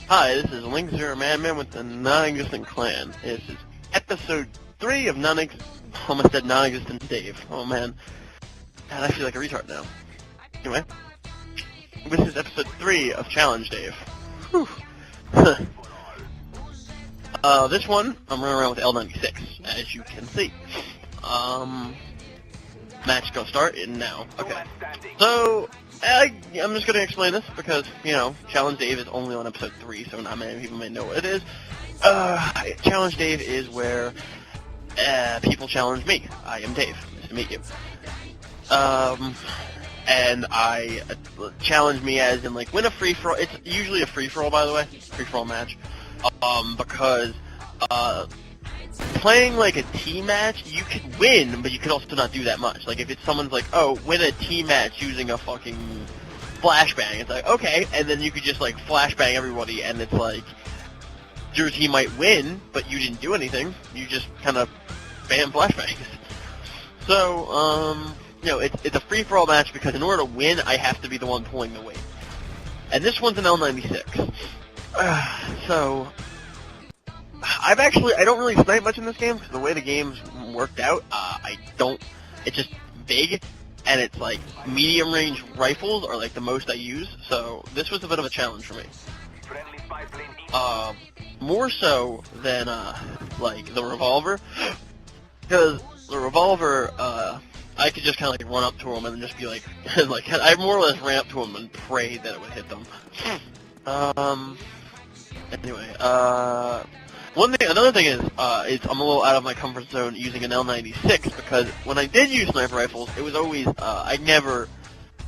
Hi, this is Link Zero Madman with the non-existent clan. This is episode 3 of almost said non-existent Dave. Oh man, God, I feel like a retard now. Anyway, this is episode 3 of Challenge Dave. Whew. This one, I'm running around with L96, as you can see. Match gonna start now. Okay. So, I'm just gonna explain this because, you know, Challenge Dave is only on episode 3, so not many people may know what it is. Challenge Dave is where, people challenge me. I am Dave. Nice to meet you. And I challenge me as in, like, win a free-for-all. It's usually a free-for-all, by the way. Free-for-all match. Because, playing like a team match, you could win, but you could also not do that much. Like if it's someone's like, oh, win a team match using a fucking flashbang, it's like, okay, and then you could just like flashbang everybody, and it's like, your team might win, but you didn't do anything. You just kind of bam flashbangs. So, you know, it's a free-for-all match because in order to win, I have to be the one pulling the weight. And this one's an L96. So, I don't really snipe much in this game because the way the game's worked out, it's just big, and it's like medium range rifles are like the most I use, so this was a bit of a challenge for me. More so than, like the revolver, because the revolver, I could just kind of like run up to him and then just be like, like, I more or less ran up to him and prayed that it would hit them. Anyway, another thing is I'm a little out of my comfort zone using an L96 because when I did use sniper rifles, it was always, I never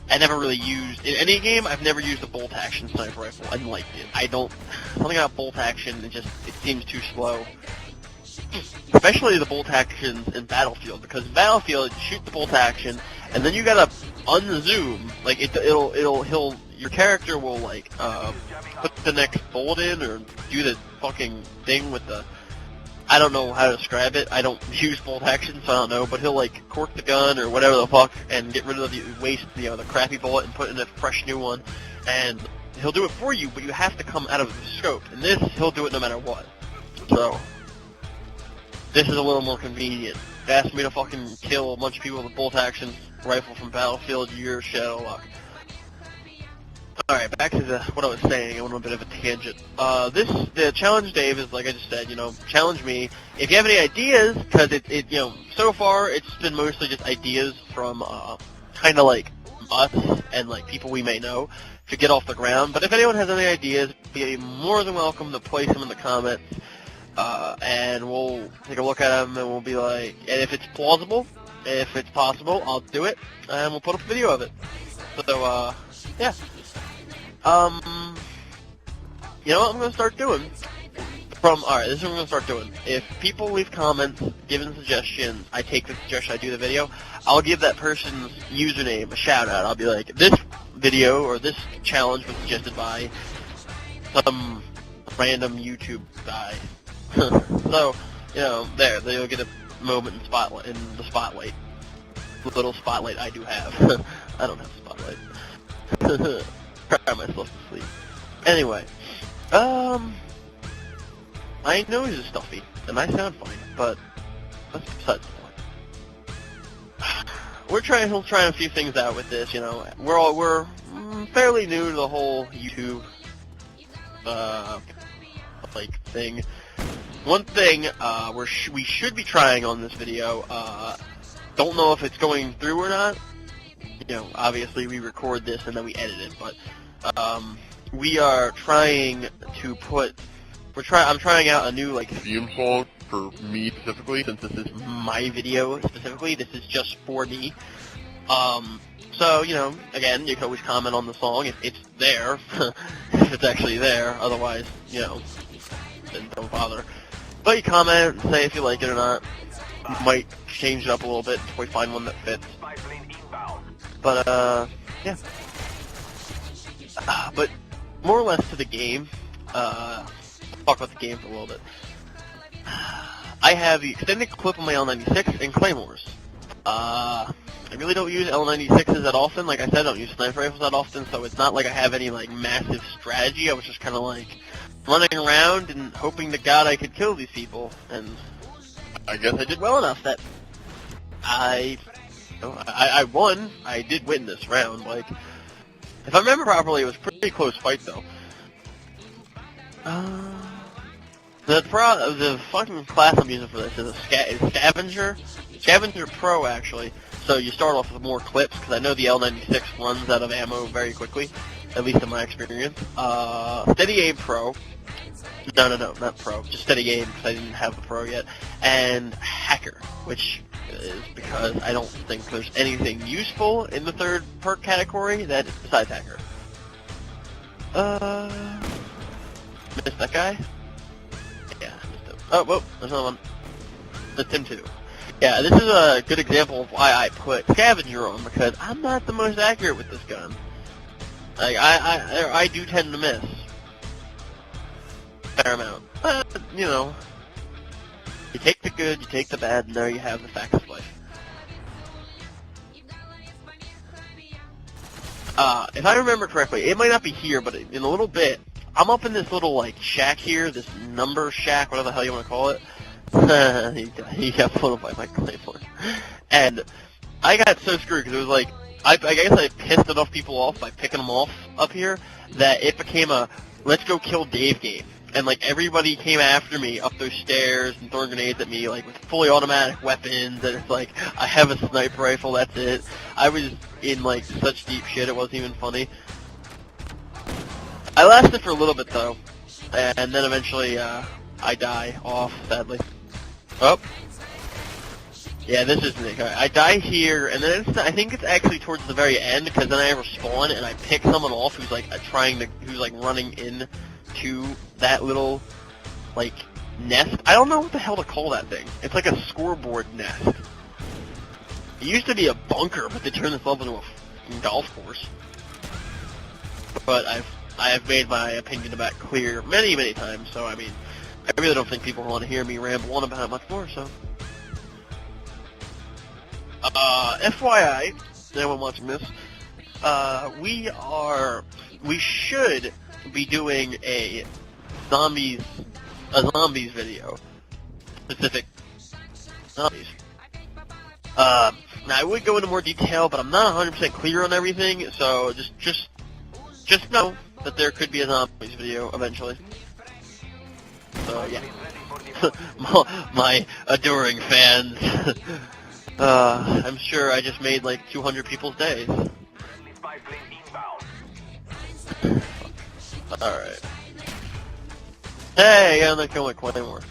really used, in any game, I've never used a bolt action sniper rifle. I liked it. Something about bolt action, it seems too slow. Especially the bolt actions in Battlefield, because in Battlefield, you shoot the bolt action, and then you gotta unzoom, like, your character will, like, put the next bullet in, or do the fucking thing with the, I don't know how to describe it, I don't use bolt action, so I don't know, but he'll, like, cork the gun, or whatever the fuck, and get rid of the waste, the crappy bullet, and put in a fresh new one, and he'll do it for you, but you have to come out of the scope, and this, he'll do it no matter what. So, this is a little more convenient. It asked me to fucking kill a bunch of people with a bolt action rifle from Battlefield, your shit out of luck. Alright, back to what I was saying. I went on a bit of a tangent. The Challenge Dave is, like I just said, challenge me. If you have any ideas, because so far it's been mostly just ideas from, kind of like us and like people we may know to get off the ground. But if anyone has any ideas, be more than welcome to place them in the comments. And we'll take a look at them and we'll be like, and if it's plausible, if it's possible, I'll do it, and we'll put up a video of it. So, yeah. You know what I'm going to start doing? Alright, this is what I'm going to start doing. If people leave comments, giving suggestions, I take the suggestion, I do the video, I'll give that person's username a shout out. I'll be like, this video, or this challenge was suggested by some random YouTube guy. So, they'll get a moment in the spotlight. The little spotlight I do have. I don't have a spotlight. Cry myself to sleep. Anyway, my nose is stuffy, and I sound fine, but that's besides the point. He'll try a few things out with this, We're fairly new to the whole YouTube, thing. One thing, we should be trying on this video, don't know if it's going through or not. Obviously we record this and then we edit it, but, we are trying to I'm trying out a new, theme song for me specifically, since this is my video specifically. This is just for me. So, again, you can always comment on the song if it's there, if it's actually there. Otherwise, then don't bother. But you comment and say if you like it or not. You might change it up a little bit until we find one that fits. But, yeah. But more or less to the game. Talk about the game for a little bit. I have the extended clip on my L96 and Claymores. I really don't use L96s that often. Like I said, I don't use sniper rifles that often, so it's not like I have any, massive strategy. I was just kind of, running around and hoping to God I could kill these people, and I guess I did well enough that I won. I did win this round. Like, if I remember properly, it was a pretty close fight though. The fucking class I'm using for this is Scavenger. Scavenger Pro, actually. So you start off with more clips, because I know the L96 runs out of ammo very quickly, at least in my experience. Steady Aim Pro. No, not Pro. Just Steady Aim, because I didn't have the Pro yet. And Hacker, which is because I don't think there's anything useful in the third perk category that besides Hacker. Missed that guy? Yeah, missed him. Oh, whoa, there's another one. Missed him too. Yeah, this is a good example of why I put Scavenger on, because I'm not the most accurate with this gun. Like, I do tend to miss. Fair amount. But, you know, you take the good, you take the bad, and there you have the facts of life. If I remember correctly, it might not be here, but in a little bit, I'm up in this little, like, shack here, this number shack, whatever the hell you want to call it. he got blown up by my claymore. And I got so screwed, because it was like, I guess I pissed enough people off by picking them off up here, that it became a, let's go kill Dave game. And, like, everybody came after me up those stairs and throwing grenades at me, like, with fully automatic weapons, and it's like, I have a sniper rifle, that's it. I was in, like, such deep shit, it wasn't even funny. I lasted for a little bit, though, and then eventually, I die off, sadly. Oh. Yeah, this isn't it. I die here, and then I think it's actually towards the very end, because then I respawn, and I pick someone off who's, like, who's, like, running in to that little, like, nest. I don't know what the hell to call that thing. It's like a scoreboard nest. It used to be a bunker, but they turned this up into a fucking golf course. But I have made my opinion about it clear many, many times, so, I mean, I really don't think people want to hear me ramble on about it much more, so. FYI, anyone watching this, we should be doing a zombies video. Specific zombies. Now I would go into more detail, but I'm not 100% clear on everything, so just know that there could be a zombies video eventually. So yeah. My adoring fans. I'm sure I just made like 200 people's days. Alright. Hey, I'm not killing my claymore.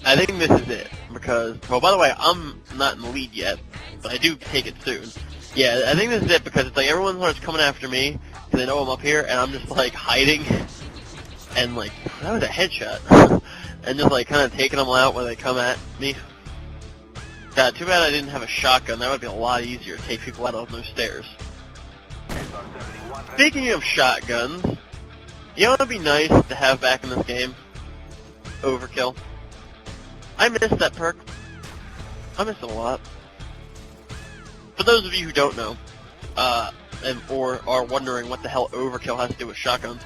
I think this is it, because, well, by the way, I'm not in the lead yet, but I do take it soon. Yeah, I think this is it, because it's like everyone starts coming after me, because they know I'm up here, and I'm just, like, hiding, and, like, that was a headshot, and just, like, kind of taking them out when they come at me. God, too bad I didn't have a shotgun. That would be a lot easier to take people out of those stairs. Speaking of shotguns, you know what would be nice to have back in this game? Overkill. I missed that perk. I missed it a lot. For those of you who don't know, or are wondering what the hell Overkill has to do with shotguns,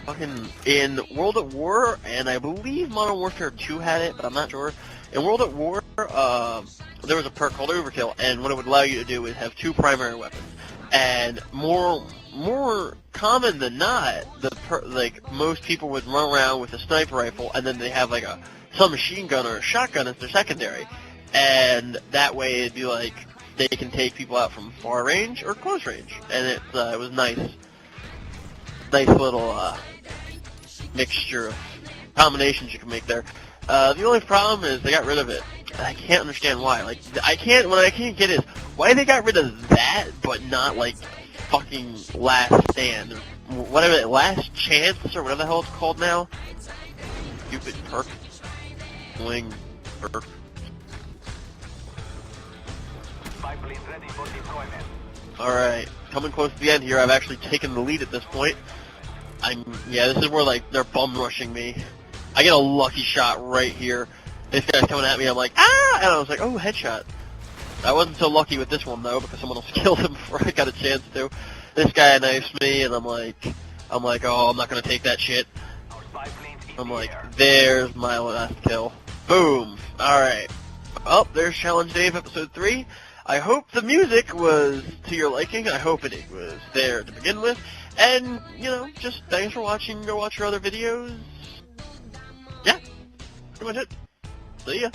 fucking in World at War, and I believe Modern Warfare 2 had it, but I'm not sure. In World at War, there was a perk called Overkill, and what it would allow you to do is have two primary weapons. And more common than not, like most people would run around with a sniper rifle, and then they have like a submachine gun or a shotgun as their secondary. And that way it'd be like they can take people out from far range or close range, and it was nice little mixture of combinations you can make there. The only problem is they got rid of it. I can't understand why. Like, what I can't get is why they got rid of that, but not like fucking Last Stand or whatever, Last Chance or whatever the hell it's called now. Stupid perk, wing perk. All right, coming close to the end here. I've actually taken the lead at this point. This is where like they're bum rushing me. I get a lucky shot right here. This guy's coming at me, I'm like, ah! And I was like, oh, headshot. I wasn't so lucky with this one, though, because someone else killed him before I got a chance to. This guy knifes me, and I'm like, I'm like, oh, I'm not gonna take that shit. I'm like, there's my last kill. Boom. Alright. Oh, there's Challenge Dave episode 3. I hope the music was to your liking. I hope it was there to begin with. And, you know, just thanks for watching. Go watch your other videos. Yeah. Pretty much it. See ya.